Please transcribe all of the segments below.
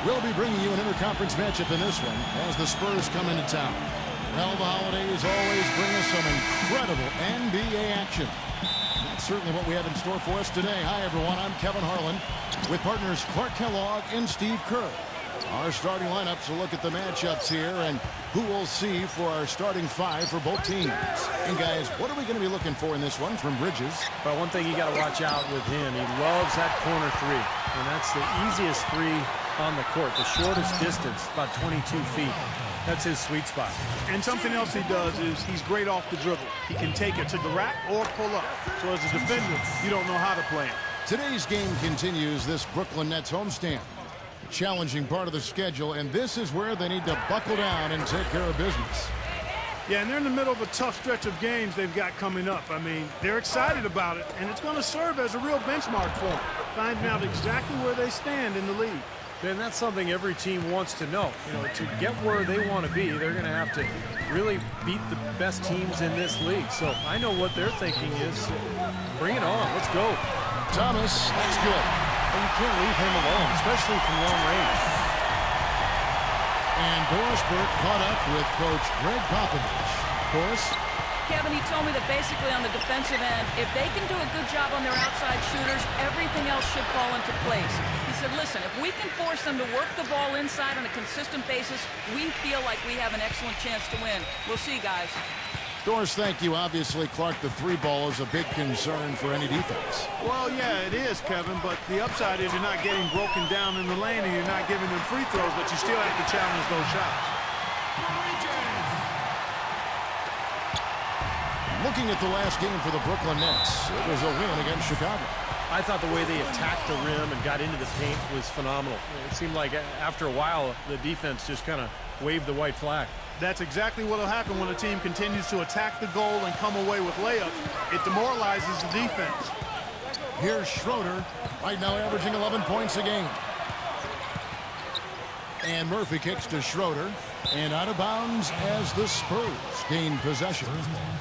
We'll be bringing you an interconference matchup in this one as the Spurs come into town. Well, the holidays always bring us some incredible NBA action. That's certainly what we have in store for us today. Hi, everyone. I'm Kevin Harlan with partners Clark Kellogg and Steve Kerr. Our starting lineups will look at the matchups here and who we'll see for our starting five for both teams. And guys, what are we going to be looking for in this one from Bridges? Well, one thing you got to watch out with him, he loves that corner three. And that's the easiest three on the court, the shortest distance, about 22 feet. That's his sweet spot. And something else he does is he's great off the dribble. He can take it to the rack or pull up. So as a defender, you don't know how to play him. Today's game continues this Brooklyn Nets homestand. Challenging part of the schedule, and this is where they need to buckle down and take care of business. Yeah, and they're in the middle of a tough stretch of games they've got coming up. I mean, they're excited about it, and it's going to serve as a real benchmark for them, finding out exactly where they stand in the league. And that's something every team wants to know. You know, to get where they want to be, they're going to have to really beat the best teams in this league. So I know what they're thinking is, bring it on, let's go. Thomas, that's good. And you can't leave him alone, especially from long range. And Boris Burke caught up with Coach Greg Popovich. Boris? Kevin, he told me that basically on the defensive end, if they can do a good job on their outside shooters, everything else should fall into place. He said, listen, if we can force them to work the ball inside on a consistent basis, we feel like we have an excellent chance to win. We'll see, guys. Doris, thank you. Obviously, Clark, the three ball is a big concern for any defense. Well, yeah, it is, Kevin, but the upside is you're not getting broken down in the lane and you're not giving them free throws, but you still have to challenge those shots. Looking at the last game for the Brooklyn Nets, it was a win against Chicago. I thought the way they attacked the rim and got into the paint was phenomenal. It seemed like after a while, the defense just kind of waved the white flag. That's exactly what will happen when a team continues to attack the goal and come away with layups. It demoralizes the defense. Here's Schroeder, right now averaging 11 points a game. And Murphy kicks to Schroeder, and out of bounds as the Spurs gain possession.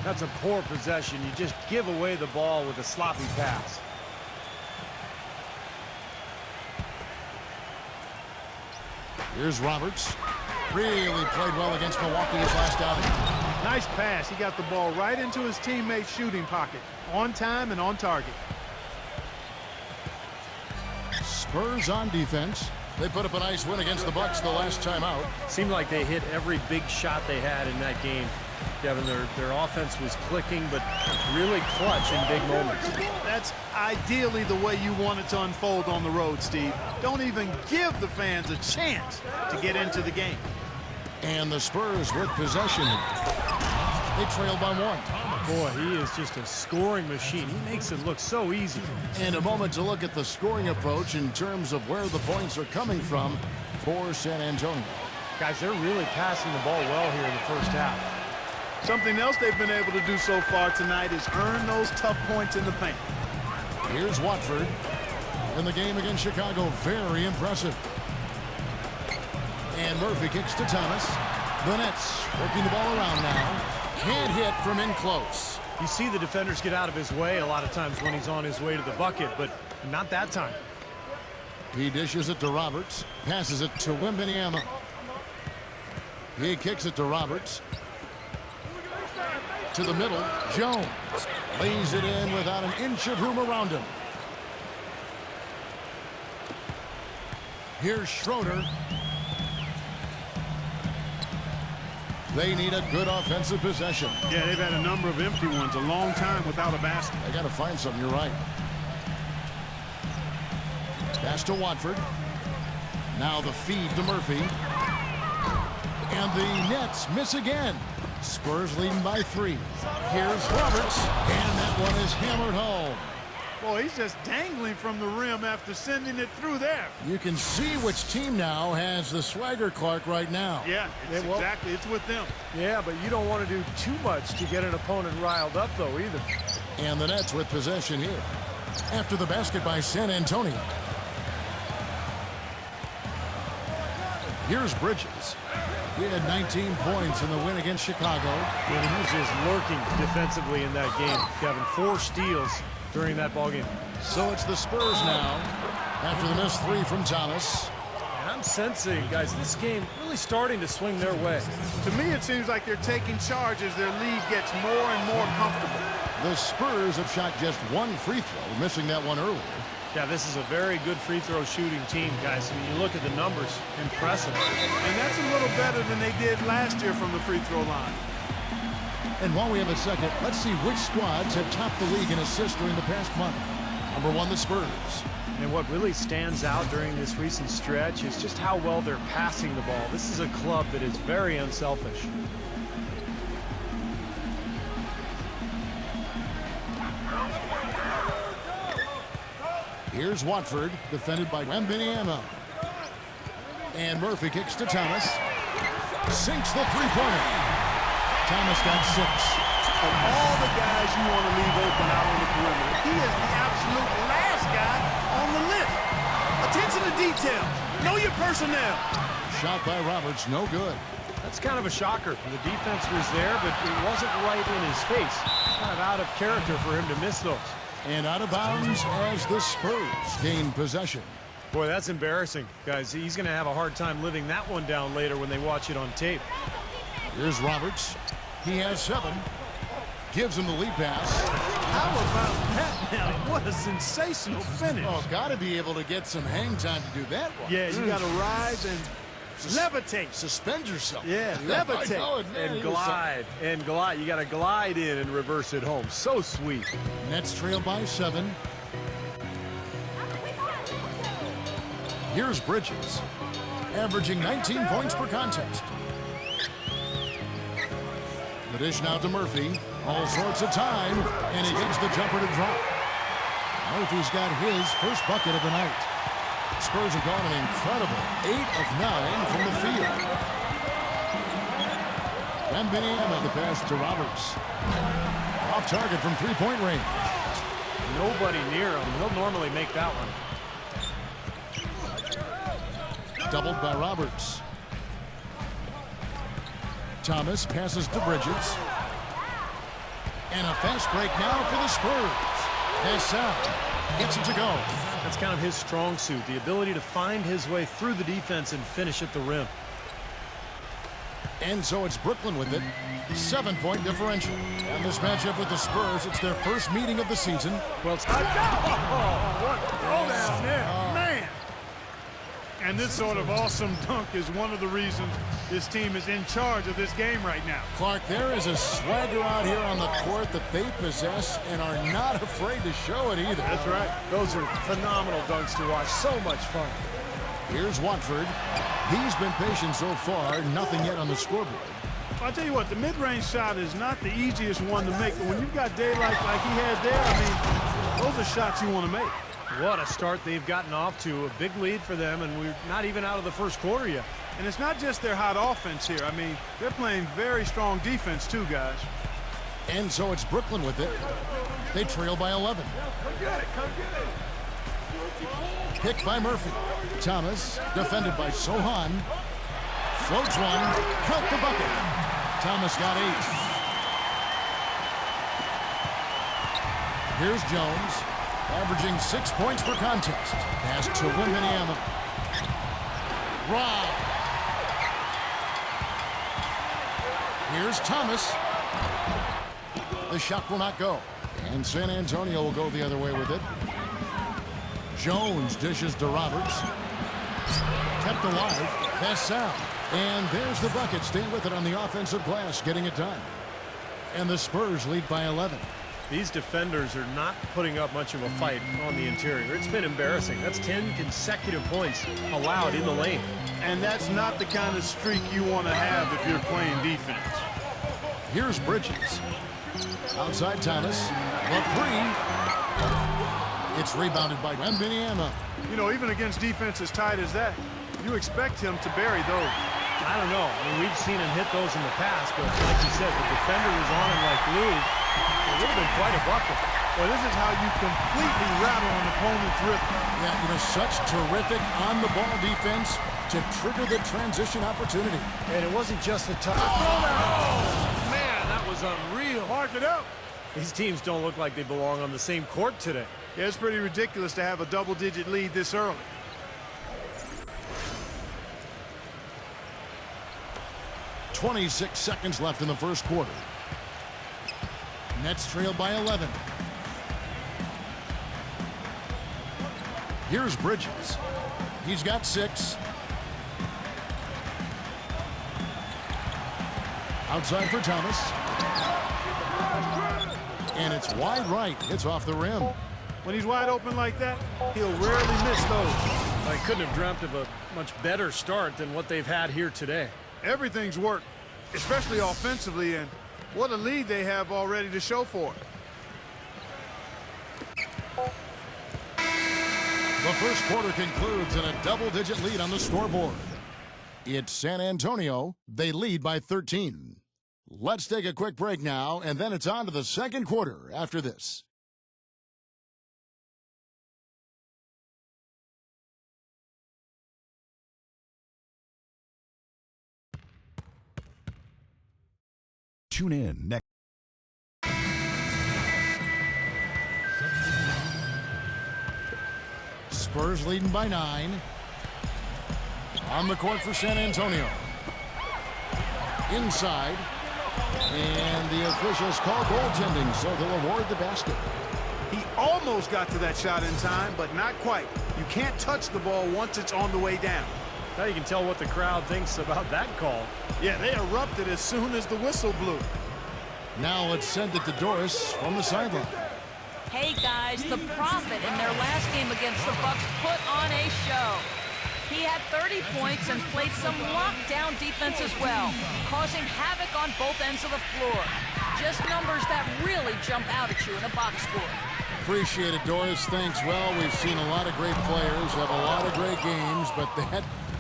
That's a poor possession. You just give away the ball with a sloppy pass. Here's Roberts. Really played well against Milwaukee his last outing. Nice pass. He got the ball right into his teammate's shooting pocket. On time and on target. Spurs on defense. They put up a nice win against the Bucks the last time out. Seemed like they hit every big shot they had in that game. Kevin, their offense was clicking, but really clutch in big moments. That's ideally the way you want it to unfold on the road, Steve. Don't even give the fans a chance to get into the game. And the Spurs with possession. They trail by one. Boy, he is just a scoring machine. He makes it look so easy. And a moment to look at the scoring approach in terms of where the points are coming from for San Antonio. Guys, they're really passing the ball well here in the first half. Something else they've been able to do so far tonight is earn those tough points in the paint. Here's Watford. In the game against Chicago, very impressive. And Murphy kicks to Thomas. The Nets working the ball around now. Can't hit from in close. You see the defenders get out of his way a lot of times when he's on his way to the bucket, but not that time. He dishes it to Roberts. Passes it to Wembanyama. He kicks it to Roberts. To the middle, Jones lays it in without an inch of room around him. Here's Schroeder. They need a good offensive possession. Yeah, they've had a number of empty ones, a long time without a basket. They got to find something, you're right. Pass to Watford. Now the feed to Murphy. And the Nets miss again. Spurs leading by 3. Here's Roberts, and that one is hammered home. Boy, he's just dangling from the rim after sending it through there. You can see which team now has the swagger, Clark, right now. Yeah, exactly. It's with them. Yeah, but you don't want to do too much to get an opponent riled up, though, either. And the Nets with possession here. After the basket by San Antonio. Here's Bridges. He had 19 points in the win against Chicago. And he was just lurking defensively in that game, Kevin. 4 steals during that ball game. So it's the Spurs now after the missed 3 from Thomas. And I'm I'm sensing, guys, this game really starting to swing their way. To me, it seems like they're taking charge as their lead gets more and more comfortable. The Spurs have shot just one free throw, missing that one earlier. Yeah, this is a very good free throw shooting team, guys. When you look at the numbers, impressive. And that's a little better than they did last year from the free throw line. And while we have a second, let's see which squads have topped the league in assists during the past month. Number 1, the Spurs. And what really stands out during this recent stretch is just how well they're passing the ball. This is a club that is very unselfish. Here's Watford, defended by Wembanyama. And Murphy kicks to Thomas. Sinks the three-pointer. Thomas got 6. Of all the guys you want to leave open out on the perimeter, he is the absolute last guy on the list. Attention to detail. Know your personnel. Shot by Roberts, no good. That's kind of a shocker. The defense was there, but it wasn't right in his face. Kind of out of character for him to miss those. And out of bounds as the Spurs gain possession. Boy, that's embarrassing, guys. He's going to have a hard time living that one down later when they watch it on tape. Here's Roberts. He has 7. Gives him the lead pass. How about that now? What a sensational finish. Oh, got to be able to get some hang time to do that one. Yeah, you got to rise and levitate. Suspend yourself. Yeah, levitate. I know it, man. And glide. And glide. You got to glide in and reverse it home. So sweet. Nets trail by 7. Here's Bridges, averaging 19 points per contest. The dish now to Murphy. All sorts of time, and he gets the jumper to drop. Murphy's got his first bucket of the night. Spurs have gone an incredible 8 of 9 from the field. Wembanyama the pass to Roberts. Off target from three-point range. Nobody near him. He'll normally make that one. Doubled by Roberts. Thomas passes to Bridges. And a fast break now for the Spurs. Pass out. Gets it to go. That's kind of his strong suit, the ability to find his way through the defense and finish at the rim. And so it's Brooklyn with it. 7-point differential. And this matchup with the Spurs, it's their first meeting of the season. Well, it's What throw down there, man. And this sort of awesome dunk is one of the reasons this team is in charge of this game right now. Clark, there is a swagger out here on the court that they possess and are not afraid to show it either. That's right. those are phenomenal dunks to watch. So much fun. Here's Watford. He's been patient so far, nothing yet on the scoreboard. I'll tell you what, the mid-range shot is not the easiest one to make, but when you've got daylight like he has there, I mean, those are shots you want to make. What a start they've gotten off to. A big lead for them, and we're not even out of the first quarter yet. And it's not just their hot offense here. I mean, they're playing very strong defense too, guys. And so it's Brooklyn with it. They trail by 11. Picked by Murphy. Thomas, defended by Sohan. Floats one, count the bucket. Thomas got 8. Here's Jones, averaging 6 points per contest. Pass to Wembanyama. Rob. Here's Thomas. The shot will not go. And San Antonio will go the other way with it. Jones dishes to Roberts. Kept alive. Pass out. And there's the bucket. Stay with it on the offensive glass, getting it done. And the Spurs lead by 11. These defenders are not putting up much of a fight on the interior. It's been embarrassing. That's 10 consecutive points allowed in the lane. And that's not the kind of streak you want to have if you're playing defense. Here's Bridges. Outside Thomas. The three. It's rebounded by Wembanyama. You know, even against defense as tight as that, you expect him to bury those. I don't know. I mean, we've seen him hit those in the past, but like you said, the defender was on him like glue. It would have been quite a bucket. Well, this is how you completely rattle an opponent's rhythm. Yeah, you know, such terrific on-the-ball defense to trigger the transition opportunity. And it wasn't just the top. Oh, man, that was unreal. Mark it up. These teams don't look like they belong on the same court today. Yeah, it's pretty ridiculous to have a double-digit lead this early. 26 seconds left in the first quarter. Nets trail by 11. Here's Bridges. He's got 6. Outside for Thomas. And it's wide right. It's off the rim. When he's wide open like that, he'll rarely miss those. I couldn't have dreamt of a much better start than what they've had here today. Everything's worked, especially offensively, and what a lead they have already to show for it. The first quarter concludes in a double-digit lead on the scoreboard. It's San Antonio. They lead by 13. Let's take a quick break now, and then it's on to the second quarter after this. Tune in next. Spurs leading by 9. On the court for San Antonio. Inside. And the officials call goaltending, so they'll award the basket. He almost got to that shot in time, but not quite. You can't touch the ball once it's on the way down. Now you can tell what the crowd thinks about that call. Yeah, they erupted as soon as the whistle blew. Now let's send it to Doris from the sideline. Hey, guys, the Prophet in their last game against the Bucks put on a show. He had 30 points and played some lockdown defense as well, causing havoc on both ends of the floor. Just numbers that really jump out at you in a box score. Appreciate it, Doris. Thanks. Well, we've seen a lot of great players have a lot of great games, but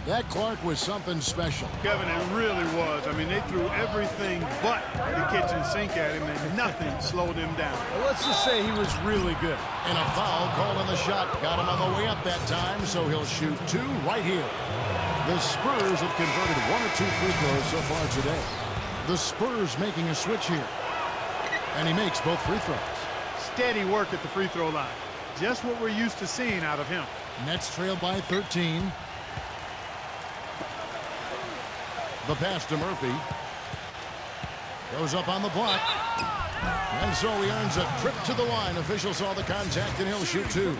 that Clark was something special. Kevin, it really was. I mean, they threw everything but the kitchen sink at him, and nothing slowed him down. Well, let's just say he was really good. And a foul called on the shot. Got him on the way up that time, so he'll shoot 2 right here. The Spurs have converted 1 or 2 free throws so far today. The Spurs making a switch here. And he makes both free throws. Steady work at the free throw line. Just what we're used to seeing out of him. Nets trail by 13. The pass to Murphy. Goes up on the block. And so he earns a trip to the line. Official saw the contact, and he'll shoot 2.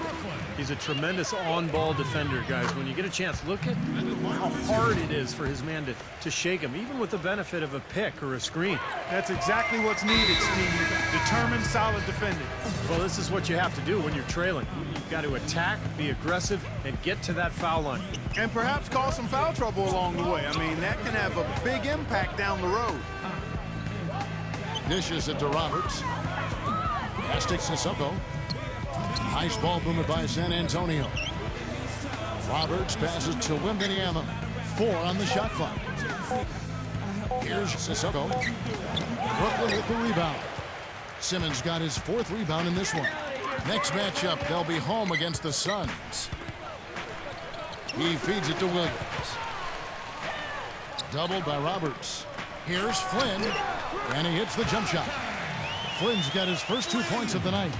He's a tremendous on-ball defender, guys. When you get a chance, look at how hard it is for his man to shake him, even with the benefit of a pick or a screen. That's exactly what's needed, Steve. Determined, solid defending. Well, this is what you have to do when you're trailing. You've got to attack, be aggressive, and get to that foul line. And perhaps cause some foul trouble along the way. I mean, that can have a big impact down the road. Dishes it to Roberts. Pass to Sissoko. Nice ball movement by San Antonio. Roberts passes to Wembanyama. 4 on the shot clock. Here's Sissoko. Brooklyn with the rebound. Simmons got his 4th rebound in this one. Next matchup, they'll be home against the Suns. He feeds it to Williams. Doubled by Roberts. Here's Flynn. And he hits the jump shot. Flynn's got his first 2 points of the night.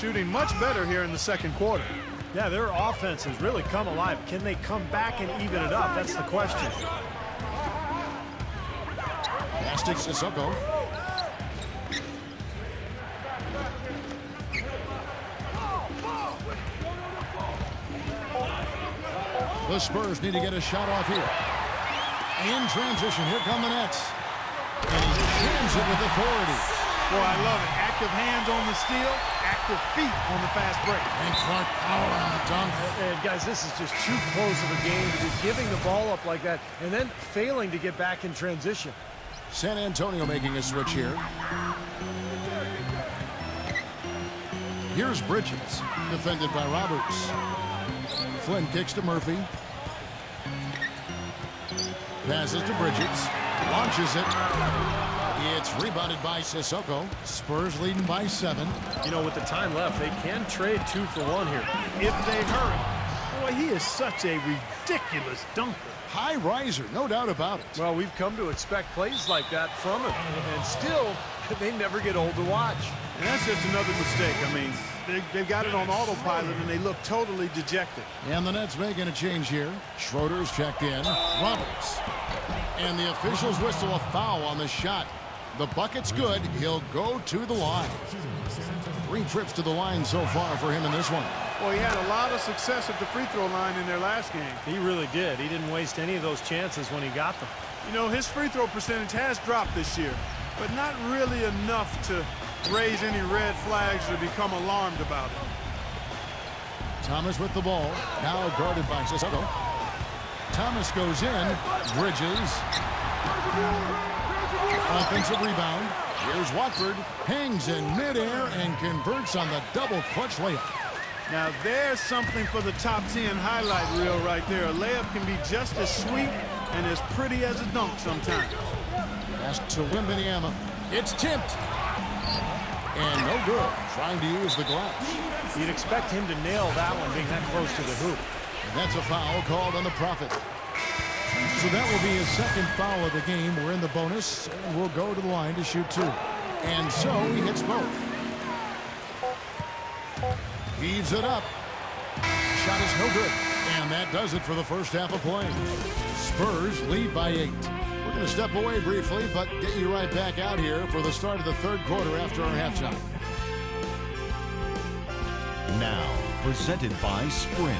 Shooting much better here in the second quarter. Yeah, their offense has really come alive. Can they come back and even it up? That's the question. Pass to Sissoko. The Spurs need to get a shot off here. In transition, here come the Nets. And he jams it with authority. Boy, I love it. Active hands on the steal, active feet on the fast break. And Clark power on the dunk. And guys, this is just too close of a game to be giving the ball up like that and then failing to get back in transition. San Antonio making a switch here. Here's Bridges, defended by Roberts. Flynn kicks to Murphy. Passes to Bridges. Launches it. It's rebounded by Sissoko. Spurs leading by 7. You know, with the time left, they can trade 2 for 1 here. If they hurry. Boy, he is such a ridiculous dunker. High riser, no doubt about it. Well, we've come to expect plays like that from him. And still, they never get old to watch. And that's just another mistake. I mean, they've got it on autopilot, and they look totally dejected. And the Nets making a change here. Schroeder's checked in. Roberts. And the officials whistle a foul on the shot. The bucket's good. He'll go to the line. 3 trips to the line so far for him in this one. Well, he had a lot of success at the free throw line in their last game. He really did. He didn't waste any of those chances when he got them. You know, his free throw percentage has dropped this year, but not really enough to raise any red flags or become alarmed about it. Thomas with the ball. Now guarded by Cisco. Thomas goes in. Bridges. Offensive rebound. Here's Watford. Hangs in midair and converts on the double clutch layup. Now there's something for the top 10 highlight reel right there. A layup can be just as sweet and as pretty as a dunk sometimes. Pass to Wembanyama. It's tipped. And no good. Trying to use the glass. You'd expect him to nail that one being that close to the hoop. And that's a foul called on the Prophet. So that will be his second foul of the game. We're in the bonus, and we'll go to the line to shoot 2. And so he hits both. Heaves it up. Shot is no good. And that does it for the first half of play. Spurs lead by 8. We're going to step away briefly, but get you right back out here for the start of the third quarter after our halftime. Now, presented by Sprint.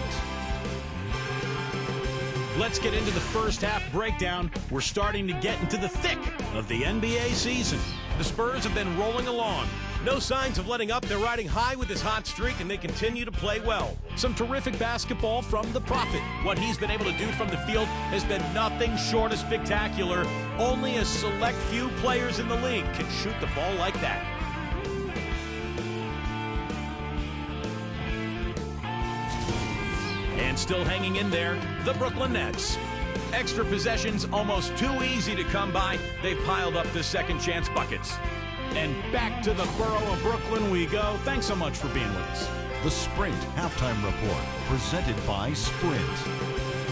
Let's get into the first half breakdown. We're starting to get into the thick of the NBA season. The Spurs have been rolling along. No signs of letting up. They're riding high with this hot streak, and they continue to play well. Some terrific basketball from the Prophet. What he's been able to do from the field has been nothing short of spectacular. Only a select few players in the league can shoot the ball like that. And still hanging in there, the Brooklyn Nets. Extra possessions almost too easy to come by. They've piled up the second chance buckets. And back to the borough of Brooklyn we go. Thanks so much for being with us. The Sprint Halftime Report, presented by Sprint.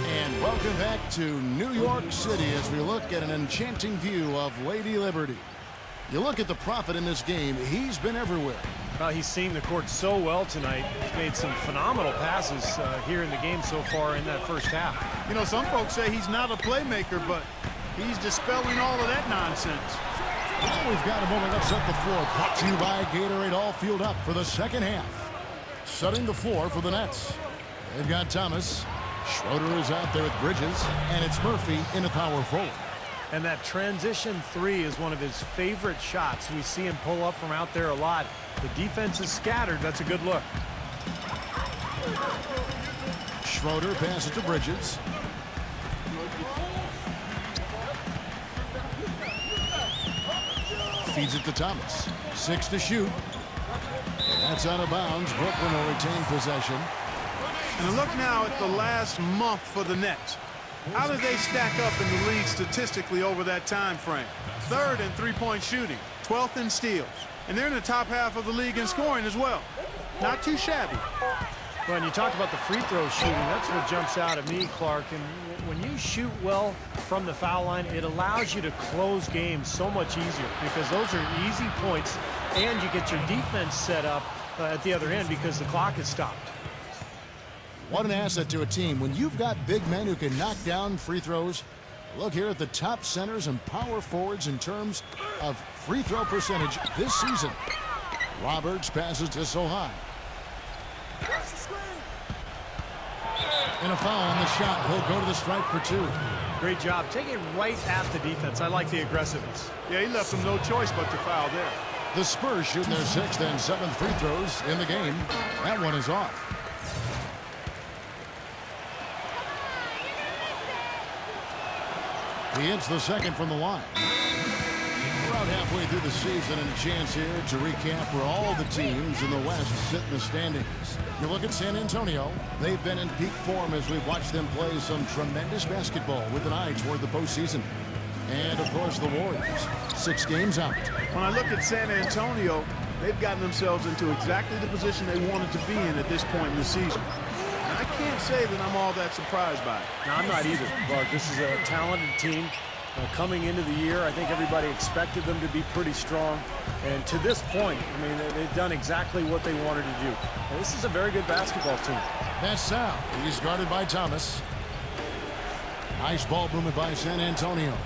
And welcome back to New York City as we look at an enchanting view of Lady Liberty. You look at the Prophet in this game, he's been everywhere. He's seen the court so well tonight. He's made some phenomenal passes here in the game so far in that first half. You know, some folks say he's not a playmaker, but he's dispelling all of that nonsense. Well, we've got a moment. Let's set the floor. Brought to you by Gatorade, all fueled up for the second half. Setting the floor for the Nets. They've got Thomas. Schroeder is out there with Bridges, and it's Murphy in a power forward. And that transition 3 is one of his favorite shots. We see him pull up from out there a lot. The defense is scattered. That's a good look. Schroeder passes to Bridges. Feeds it to Thomas. 6 to shoot. That's out of bounds. Brooklyn will retain possession. And a look now at the last month for the Nets. How do they stack up in the league statistically over that time frame? 3rd in three-point shooting, 12th in steals. And they're in the top half of the league in scoring as well. Not too shabby. Well, and you talked about the free throw shooting. That's what jumps out at me, Clark. And when you shoot well from the foul line, it allows you to close games so much easier because those are easy points, and you get your defense set up at the other end because the clock is stopped. What an asset to a team when you've got big men who can knock down free throws. Look here at the top centers and power forwards in terms of free throw percentage this season. Roberts passes to Sohan. And a foul on the shot. He'll go to the stripe for 2. Great job. Take it right at the defense. I like the aggressiveness. Yeah, he left them no choice but to foul there. The Spurs shooting their 6th and 7th free throws in the game. That one is off. He hits the second from the line. We're out halfway through the season and a chance here to recap where all the teams in the West sit in the standings. You look at San Antonio. They've been in peak form as we've watched them play some tremendous basketball with an eye toward the postseason. And, of course, the Warriors, 6 games out. When I look at San Antonio, they've gotten themselves into exactly the position they wanted to be in at this point in the season. And I can't say that I'm all that surprised by it. No, I'm not either, Clark. This is a talented team. Coming into the year, I think everybody expected them to be pretty strong. And to this point, I mean, they've done exactly what they wanted to do. And this is a very good basketball team. That's Sal. He's guarded by Thomas. Nice ball movement by San Antonio.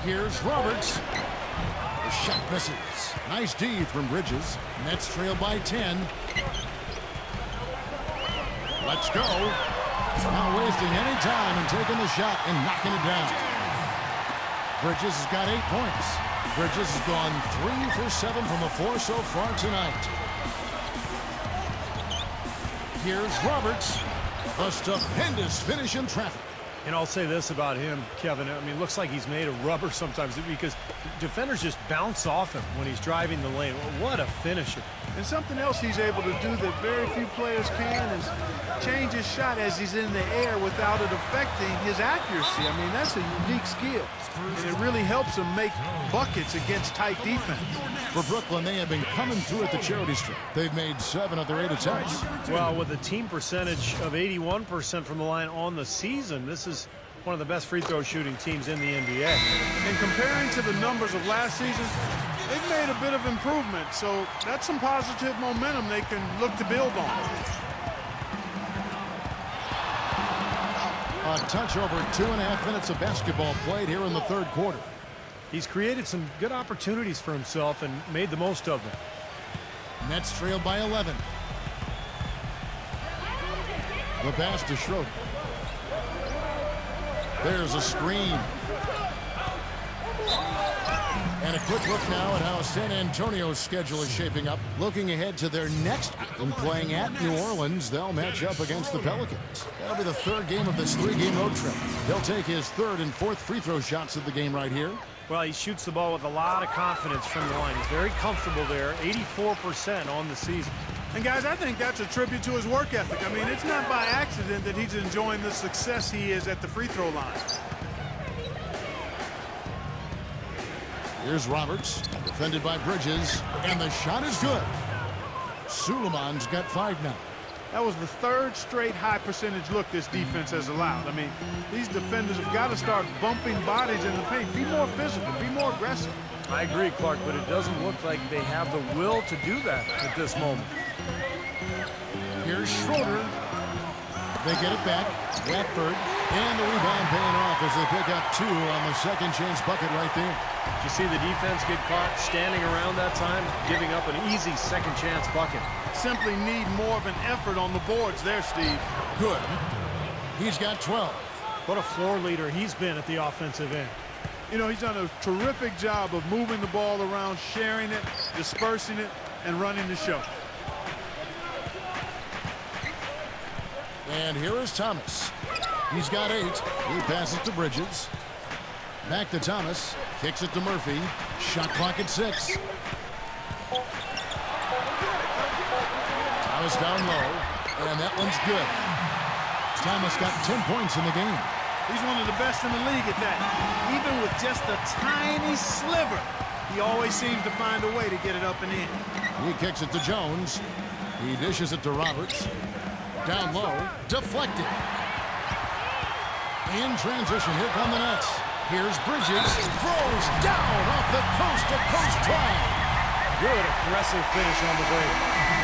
Here's Roberts. The shot misses. Nice D from Bridges. Nets trail by 10. Let's go. Not wasting any time and taking the shot and knocking it down. Bridges has got 8 points. Bridges has gone 3 for 7 from the floor so far tonight. Here's Roberts. A stupendous finish in traffic. And I'll say this about him, Kevin. I mean, it looks like he's made of rubber sometimes because defenders just bounce off him when he's driving the lane. What a finisher. And something else he's able to do that very few players can is change his shot as he's in the air without it affecting his accuracy. I mean, that's a unique skill. And it really helps him make buckets against tight defense. For Brooklyn, they have been coming through at the charity stripe. They've made 7 of their 8 attempts. Well, with a team percentage of 81% from the line on the season, this is one of the best free throw shooting teams in the NBA. And comparing to the numbers of last season, they've made a bit of improvement. So that's some positive momentum they can look to build on. A touch over 2.5 minutes of basketball played here in the third quarter. He's created some good opportunities for himself and made the most of them. Nets trail by 11. The pass to Schroeder. There's a screen. And a quick look now at how San Antonio's schedule is shaping up. Looking ahead to their next game, playing at New Orleans, they'll match up against the Pelicans. That'll be the third game of this 3-game road trip. He'll take his 3rd and 4th free throw shots of the game right here. Well, he shoots the ball with a lot of confidence from the line. He's very comfortable there, 84% on the season. And guys, I think that's a tribute to his work ethic. I mean, it's not by accident that he's enjoying the success he is at the free throw line. Here's Roberts, defended by Bridges, and the shot is good. Suleiman's got 5 now. That was the 3rd straight high percentage look this defense has allowed. I mean, these defenders have got to start bumping bodies in the paint. Be more physical, be more aggressive. I agree, Clark, but it doesn't look like they have the will to do that at this moment. Here's Schroeder. They get it back. Blackbird. And the rebound paying off as they pick up 2 on the second chance bucket right there. Did you see the defense get caught standing around that time, giving up an easy second chance bucket? Simply need more of an effort on the boards there, Steve. Good. He's got 12. What a floor leader he's been at the offensive end. You know, he's done a terrific job of moving the ball around, sharing it, dispersing it, and running the show. And here is Thomas. He's got 8. He passes to Bridges. Back to Thomas. Kicks it to Murphy. Shot clock at 6. Thomas down low. And that one's good. Thomas got 10 points in the game. He's one of the best in the league at that. Even with just a tiny sliver, he always seems to find a way to get it up and in. He kicks it to Jones. He dishes it to Roberts. Down low. Deflected. In transition, here come the Nets. Here's Bridges. Throws down off the coast-to-coast drive. Good aggressive finish on the break.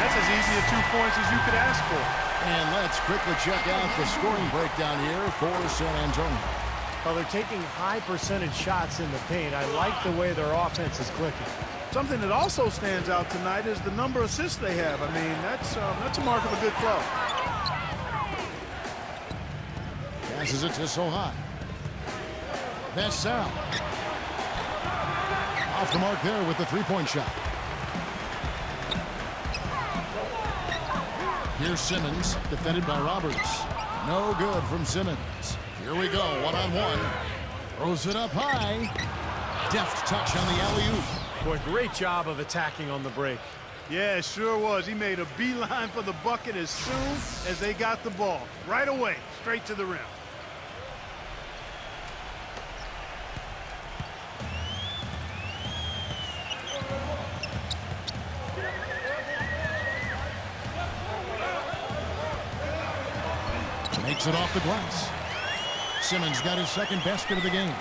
That's as easy a 2 points as you could ask for. And let's quickly check out the scoring breakdown here for San Antonio. Well, they're taking high percentage shots in the paint. I like the way their offense is clicking. Something that also stands out tonight is the number of assists they have. I mean, that's a mark of a good club. Passes it to Sohan. That's Sal. Off the mark there with the 3-point shot. Here's Simmons, defended by Roberts. No good from Simmons. Here we go, one-on-one. Throws it up high. Deft touch on the alley-oop. Boy, great job of attacking on the break. Yeah, it sure was. He made a beeline for the bucket as soon as they got the ball. Right away, straight to the rim. Makes it off the glass. Simmons got his 2nd basket of the game.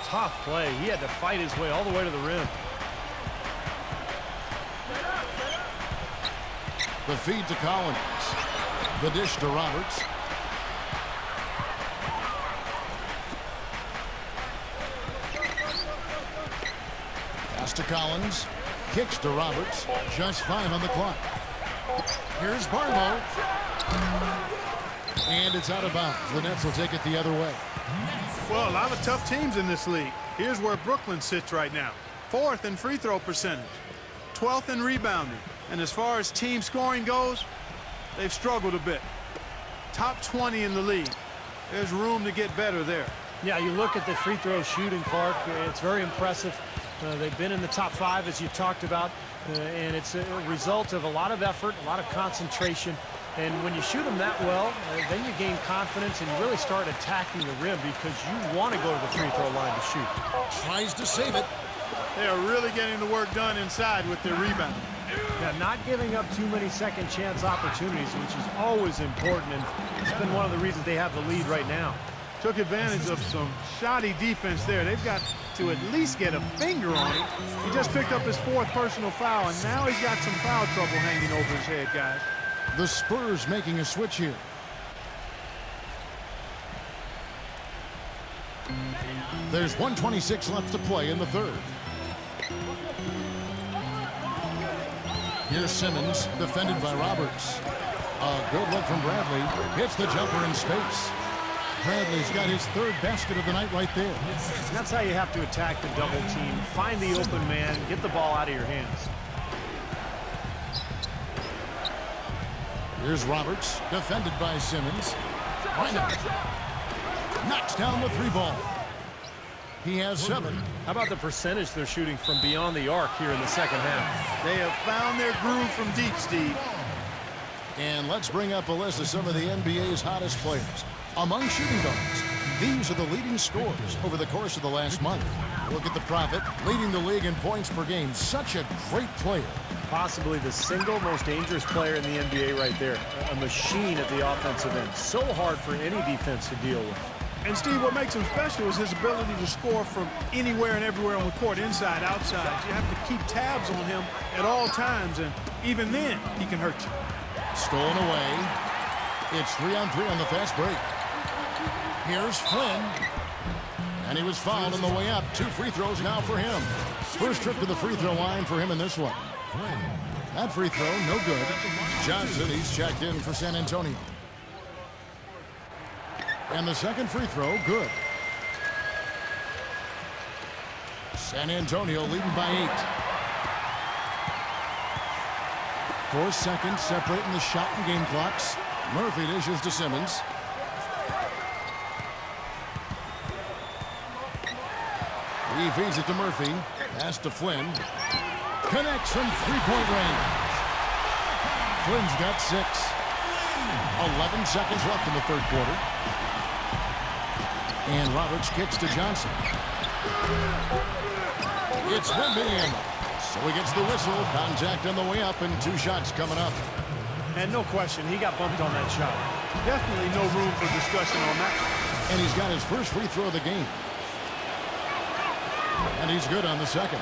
Tough play. He had to fight his way all the way to the rim. The feed to Collins. The dish to Roberts. Pass to Collins. Kicks to Roberts. Just 5 on the clock. Here's Barlow. And it's out of bounds. The Nets will take it the other way. Well, a lot of tough teams in this league. Here's where Brooklyn sits right now. 4th in free throw percentage. 12th in rebounding. And as far as team scoring goes, they've struggled a bit. Top 20 in the league. There's room to get better there. Yeah, you look at the free throw shooting, Clark. It's very impressive. They've been in the top 5, as you talked about, and it's a result of a lot of effort, a lot of concentration. And when you shoot them that well, then you gain confidence and you really start attacking the rim because you want to go to the free throw line to shoot. Tries to save it. They are really getting the work done inside with their rebound. Yeah, not giving up too many second chance opportunities, which is always important, and it's been one of the reasons they have the lead right now. Took advantage of some shoddy defense there. They've got to at least get a finger on it. He just picked up his 4th personal foul, and now he's got some foul trouble hanging over his head, guys. The Spurs making a switch here. There's 1:26 left to play in the 3rd. Here's Simmons, defended by Roberts. A good look from Bradley. Hits the jumper in space. Bradley's got his 3rd basket of the night right there. And that's how you have to attack the double team. Find the open man, get the ball out of your hands. Here's Roberts, defended by Simmons. Knocks down the 3 ball. He has 7. How about the percentage they're shooting from beyond the arc here in the second half? They have found their groove from deep, Steve. And let's bring up a list of some of the NBA's hottest players. Among shooting guards, these are the leading scorers over the course of the last month. Look at the Prophet, leading the league in points per game. Such a great player. Possibly the single most dangerous player in the NBA right there. A machine at the offensive end. So hard for any defense to deal with. And Steve, what makes him special is his ability to score from anywhere and everywhere on the court, inside, outside. You have to keep tabs on him at all times, and even then, he can hurt you. Stolen away. It's 3-on-3 on the fast break. Here's Flynn. And he was fouled on the way up. 2 free throws now for him. First trip to the free throw line for him in this one. That free throw, no good. Johnson, he's checked in for San Antonio. And the second free throw, good. San Antonio leading by 8. 4 seconds separating the shot and game clocks. Murphy dishes to Simmons. He feeds it to Murphy. Pass to Flynn. Connects from 3-point range. Flynn's got 6. 11 seconds left in the 3rd quarter. And Roberts kicks to Johnson. It's Wemby. So he gets the whistle. Contact on the way up, and 2 shots coming up. And no question, he got bumped on that shot. Definitely no room for discussion on that. And he's got his first free throw of the game. And he's good on the second.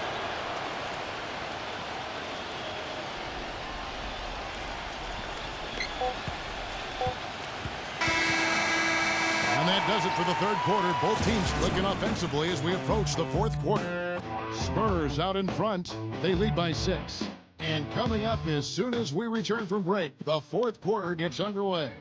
And that does it for the 3rd quarter. Both teams clicking offensively as we approach the 4th quarter. Spurs out in front. They lead by 6. And coming up as soon as we return from break, the 4th quarter gets underway.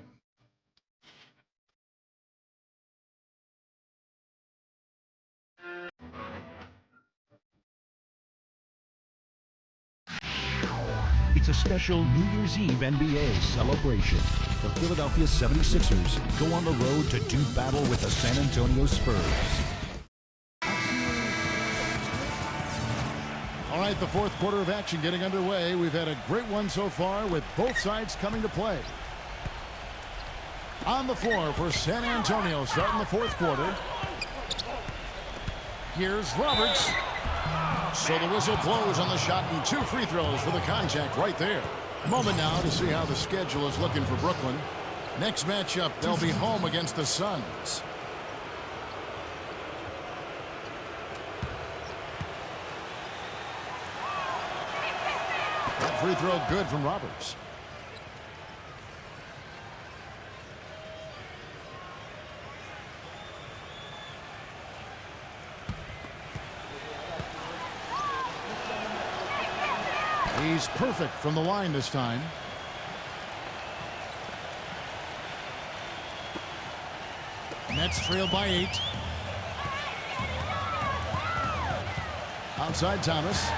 It's a special New Year's Eve NBA celebration. The Philadelphia 76ers go on the road to do battle with the San Antonio Spurs. All right, the 4th quarter of action getting underway. We've had a great one so far with both sides coming to play. On the floor for San Antonio starting the 4th quarter. Here's Roberts. So the whistle blows on the shot and 2 free throws for the contact right there. Moment now to see how the schedule is looking for Brooklyn. Next matchup, they'll be home against the Suns. That free throw good from Roberts. He's perfect from the line this time. Nets trail by 8. Outside Thomas.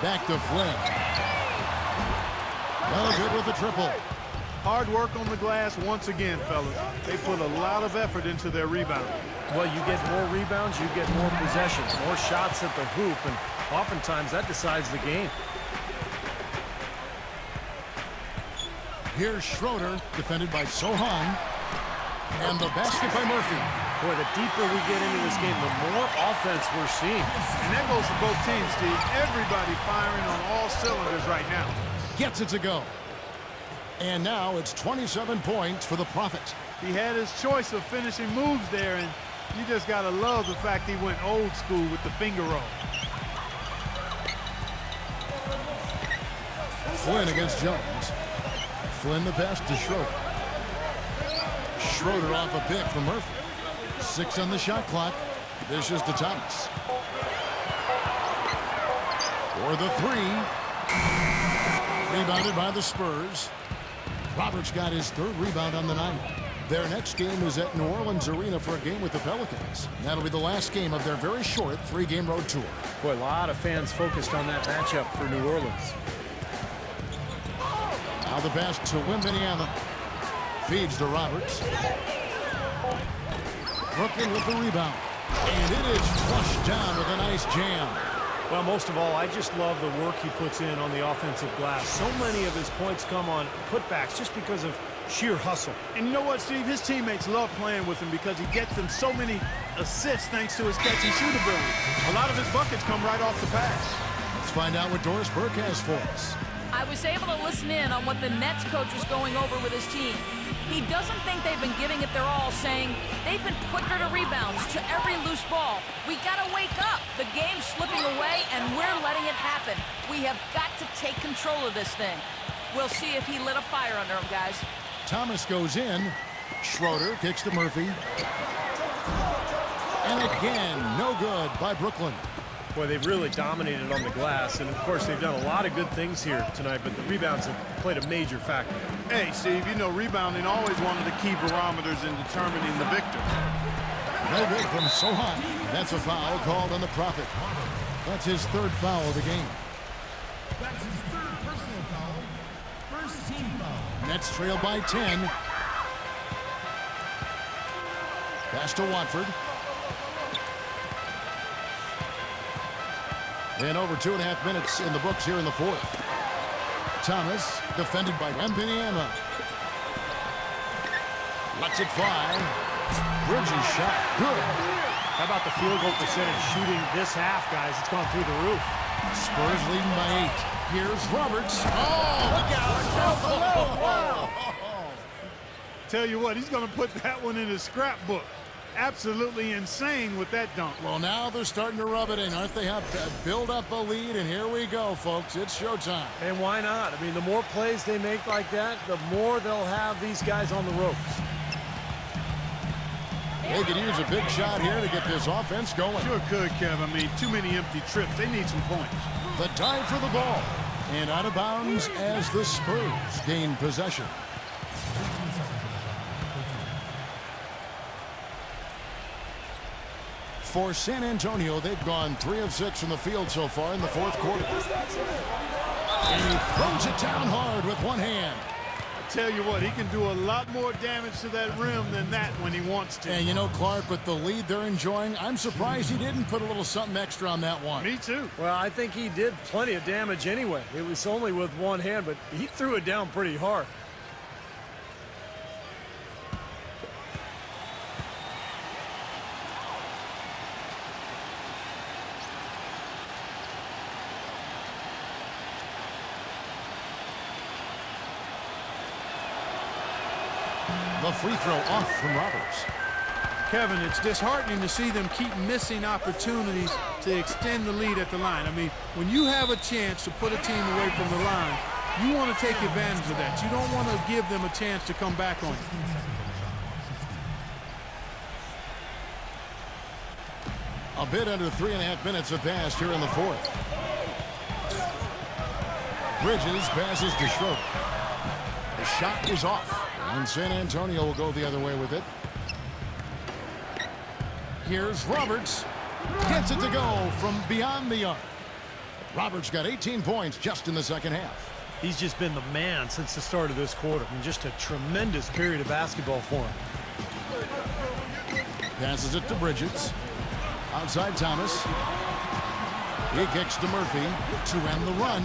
Back to Flynn. Well, good with the triple. Hard work on the glass once again, fellas. They put a lot of effort into their rebound. Well, you get more rebounds, you get more possessions, more shots at the hoop, and oftentimes that decides the game. Here's Schroeder, defended by Sohan. And the basket by Murphy. Boy, the deeper we get into this game, the more offense we're seeing. And that goes for both teams, Steve. Everybody firing on all cylinders right now. Gets it to go. And now it's 27 points for the Prophet. He had his choice of finishing moves there, and you just got to love the fact he went old school with the finger roll. Flynn against Jones. Flynn the pass to Schroeder. Schroeder off a pick from Murphy. 6 on the shot clock. Dishes to Thomas. For the 3. Rebounded by the Spurs. Roberts got his 3rd rebound on the night. Their next game is at New Orleans Arena for a game with the Pelicans. That'll be the last game of their very short 3-game road tour. Boy, a lot of fans focused on that matchup for New Orleans. Now the pass to Wembanyama. Feeds to Roberts. Brooklyn with the rebound. And it is flushed down with a nice jam. Well, most of all, I just love the work he puts in on the offensive glass. So many of his points come on putbacks just because of sheer hustle. And you know what, Steve? His teammates love playing with him because he gets them so many assists thanks to his catch and shoot ability. A lot of his buckets come right off the pass. Let's find out what Doris Burke has for us. I was able to listen in on what the Nets coach was going over with his team. He doesn't think they've been giving it their all, saying they've been quicker to rebounds, to every loose ball. We got to wake up. The game's slipping away, and we're letting it happen. We have got to take control of this thing. We'll see if he lit a fire under him, guys. Thomas goes in. Schroeder kicks to Murphy. And again, no good by Brooklyn. Boy, they've really dominated on the glass, and of course they've done a lot of good things here tonight, but the rebounds have played a major factor. Hey, Steve, you know rebounding always one of the key barometers in determining the victor. No good from Sohan. That's a foul called on the Prophet. That's his 3rd foul of the game. That's his 3rd personal foul. First team foul. Nets trail by 10. Pass to Watford. And over 2.5 minutes in the books here in the 4th. Thomas, defended by Wembanyama. Lets it fly. Bridges shot. Good. How about the field goal percentage shooting this half, guys? It's gone through the roof. Spurs leading by 8. Here's Roberts. Oh, look out. Tell you what, he's going to put that one in his scrapbook. Absolutely insane with that dunk. Well, now they're starting to rub it in, aren't they? Have to build up a lead, and here we go, folks. It's showtime. And why not? I mean, the more plays they make like that, the more they'll have these guys on the ropes. They could use a big shot here to get this offense going. Sure could, Kev. I mean, too many empty trips. They need some points. The dive for the ball. And out of bounds as the Spurs gain possession. For San Antonio, they've gone 3 of 6 from the field so far in the 4th quarter. And he throws it down hard with one hand. I tell you what, he can do a lot more damage to that rim than that when he wants to. And you know, Clark, with the lead they're enjoying, I'm surprised he didn't put a little something extra on that one. Me too. Well, I think he did plenty of damage anyway. It was only with one hand, but he threw it down pretty hard. The free throw off from Roberts. Kevin, it's disheartening to see them keep missing opportunities to extend the lead at the line. I mean, when you have a chance to put a team away from the line, you want to take advantage of that. You don't want to give them a chance to come back on you. A bit under 3.5 minutes have passed here in the fourth. Bridges passes to Schroeder. The shot is off, and San Antonio will go the other way with it. Here's Roberts. Gets it to go from beyond the arc. Roberts got 18 points just in the second half. He's just been the man since the start of this quarter. And just a tremendous period of basketball for him. Passes it to Bridges. Outside Thomas. He kicks to Murphy to end the run.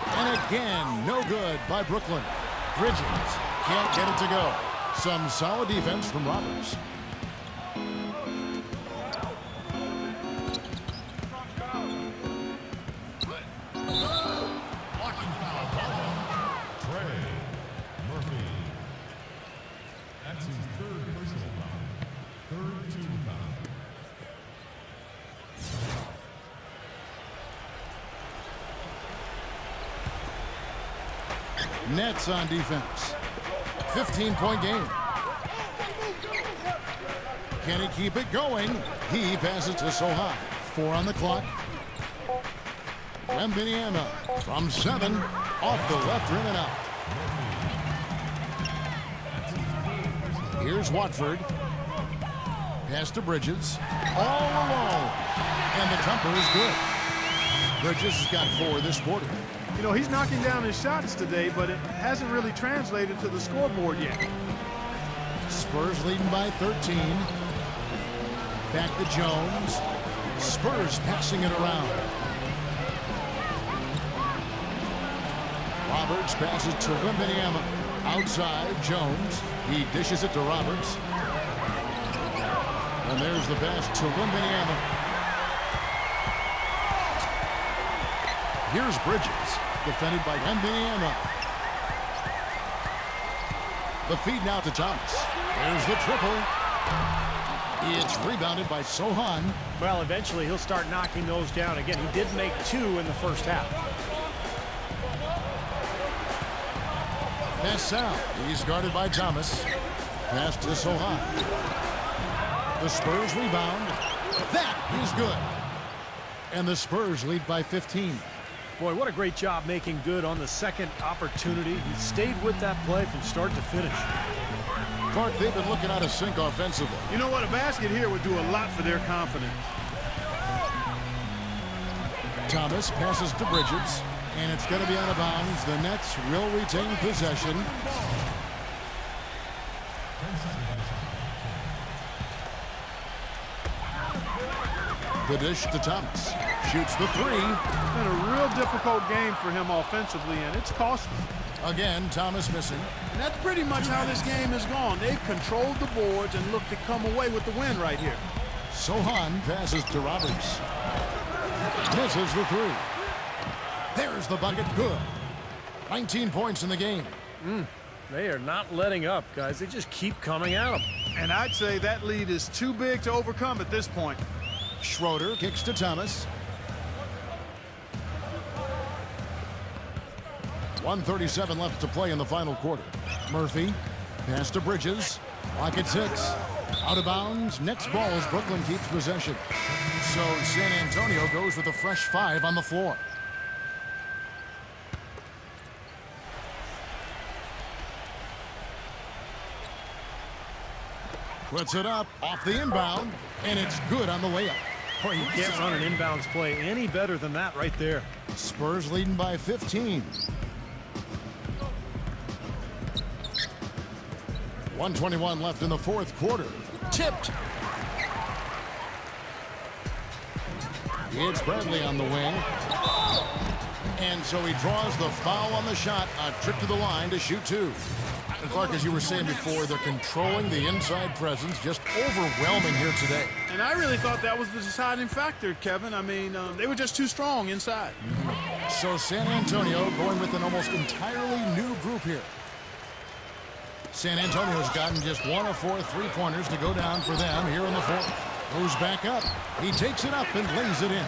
And again, no good by Brooklyn. Bridges can't get it to go. Some solid defense from Roberts. Nets on defense. 15-point game. Can he keep it going? He passes to Sohan. 4 on the clock. Wembanyama from 7. Off the left rim and out. Here's Watford. Pass to Bridges. All alone. And the jumper is good. Bridges has got 4 this quarter. You know, he's knocking down his shots today, but it hasn't really translated to the scoreboard yet. Spurs leading by 13. Back to Jones. Spurs passing it around. Roberts passes to Wembanyama. Outside, Jones. He dishes it to Roberts. And there's the pass to Wembanyama. Here's Bridges. Defended by Wembanyama. The feed now to Thomas. There's the triple. It's rebounded by Sohan. Well, eventually he'll start knocking those down again. He did make 2 in the first half. Pass out. He's guarded by Thomas. Pass to Sohan. The Spurs rebound. That is good. And the Spurs lead by 15. Boy, what a great job making good on the second opportunity. He stayed with that play from start to finish. Clark, they've been looking out of sync offensively. You know what? A basket here would do a lot for their confidence. Thomas passes to Bridges, and it's going to be out of bounds. The Nets will retain possession. The dish to Thomas. Shoots the 3. It's been a real difficult game for him offensively, and it's costly. Again, Thomas missing. And that's pretty much how this game has gone. They've controlled the boards and looked to come away with the win right here. Sohan passes to Roberts. Misses the 3. There's the bucket. Good. 19 points in the game. They are not letting up, guys. They just keep coming at them. And I'd say that lead is too big to overcome at this point. Schroeder kicks to Thomas. 1:37 left to play in the final quarter. Murphy, pass to Bridges. Clock at 6. Out of bounds. Next ball as Brooklyn keeps possession. So San Antonio goes with a fresh 5 on the floor. Puts it up off the inbound, and it's good on the layup. Boy, you can't run an inbounds play any better than that right there. Spurs leading by 15. 1:21 left in the fourth quarter. Tipped. It's Bradley on the wing. And so he draws the foul on the shot. A trip to the line to shoot 2. And Clark, as you were saying before, they're controlling the inside presence, just overwhelming here today. And I really thought that was the deciding factor, Kevin. I mean, they were just too strong inside. So San Antonio going with an almost entirely new group here. San Antonio's gotten just 1 of 4 3-pointers to go down for them here in the fourth. Goes back up. He takes it up and lays it in.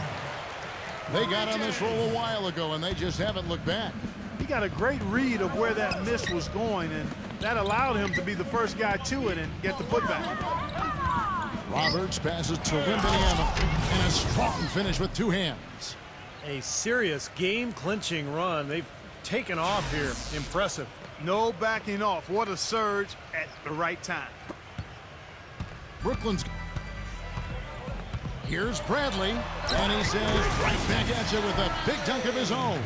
They got on this roll a while ago, and they just haven't looked back. He got a great read of where that miss was going, and that allowed him to be the first guy to it and get the putback. Roberts passes to Wembanyama, and a strong finish with two hands. A serious game-clinching run. They've taken off here. Impressive. No backing off. What a surge at the right time. Brooklyn's. Here's Bradley, and he says right back at you with a big dunk of his own.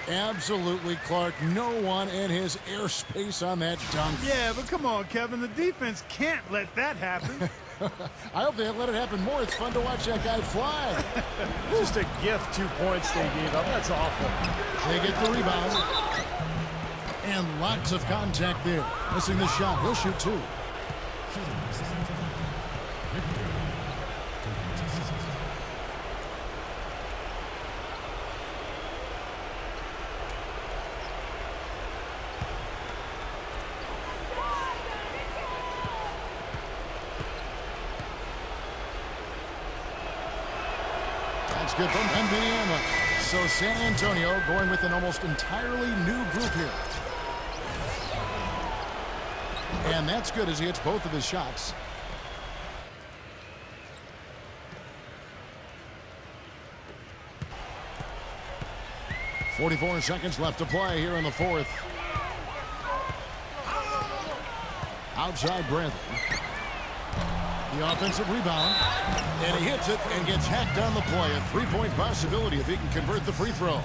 Absolutely, Clark. No one in his airspace on that dunk. Yeah, but come on, Kevin. The defense can't let that happen. I hope they let it happen more. It's fun to watch that guy fly. Just a gift, 2 points they gave up. That's awful. They get the rebound. And lots of contact there. Missing the shot. He'll shoot two. That's good from Wembanyama. So San Antonio going with an almost entirely new group here. And that's good as he hits both of his shots. .44 seconds left to play here in the fourth. Outside Bradley. The offensive rebound. And he hits it and gets hacked on the play. A three-point possibility if he can convert the free throw.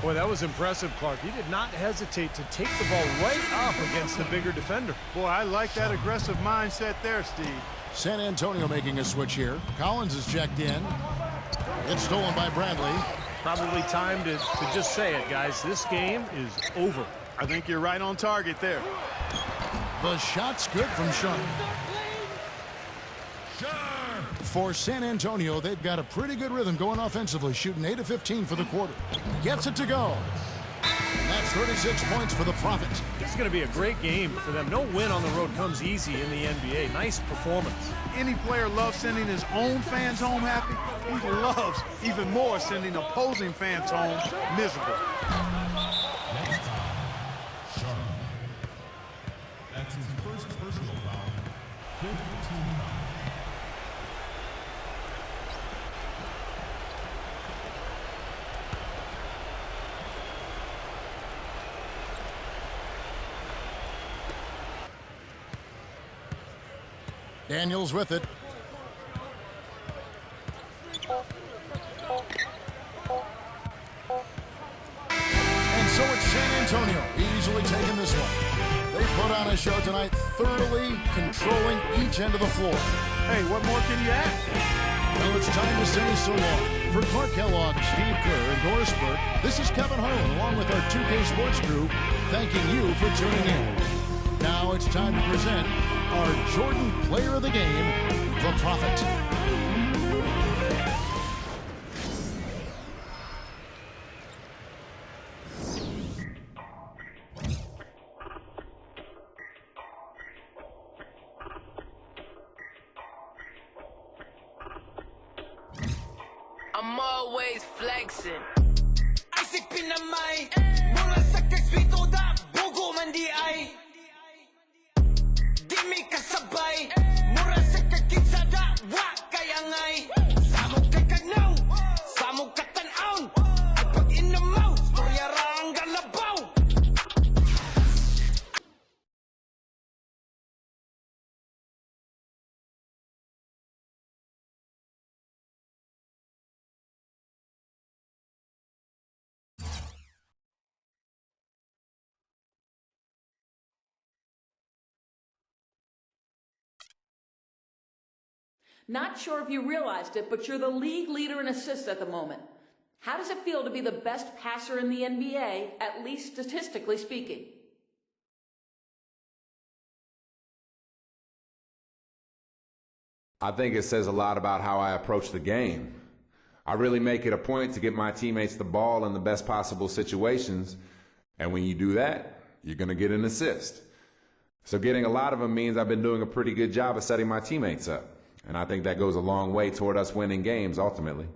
Boy, that was impressive, Clark. He did not hesitate to take the ball right up against the bigger defender. Boy, I like that aggressive mindset there, Steve. San Antonio making a switch here. Collins is checked in. It's stolen by Bradley. Probably time to just say it, guys. This game is over. I think you're right on target there. The shot's good from Sharp. For San Antonio, they've got a pretty good rhythm going offensively, shooting 8 of 15 for the quarter. Gets it to go. And that's 36 points for the Prophet. This is going to be a great game for them. No win on the road comes easy in the NBA. Nice performance. Any player loves sending his own fans home happy. He loves even more sending opposing fans home miserable. Next time, Sharp. That's his first personal foul. 15 foul. Daniels with it. And so it's San Antonio easily taking this one. They put on a show tonight, thoroughly controlling each end of the floor. Hey, what more can you ask? Well, it's time to say so long. For Clark Kellogg, Steve Kerr, and Doris Burke, this is Kevin Harlan along with our 2K Sports crew, thanking you for tuning in. Now it's time to present our Jordan Player of the Game, the Prophet. I'm always flexing. Isip pinamay, mula sa kaswito da, bugo man di ay. Di mi kasabay, mura sa kakitsa da, wa kayangay. Samog kay kagnaw, samog katanaw. Ay pag inamaw, storya rang galabaw. Not sure if you realized it, but you're the league leader in assists at the moment. How does it feel to be the best passer in the NBA, at least statistically speaking? I think it says a lot about how I approach the game. I really make it a point to get my teammates the ball in the best possible situations, and when you do that, you're going to get an assist. So getting a lot of them means I've been doing a pretty good job of setting my teammates up. And I think that goes a long way toward us winning games ultimately.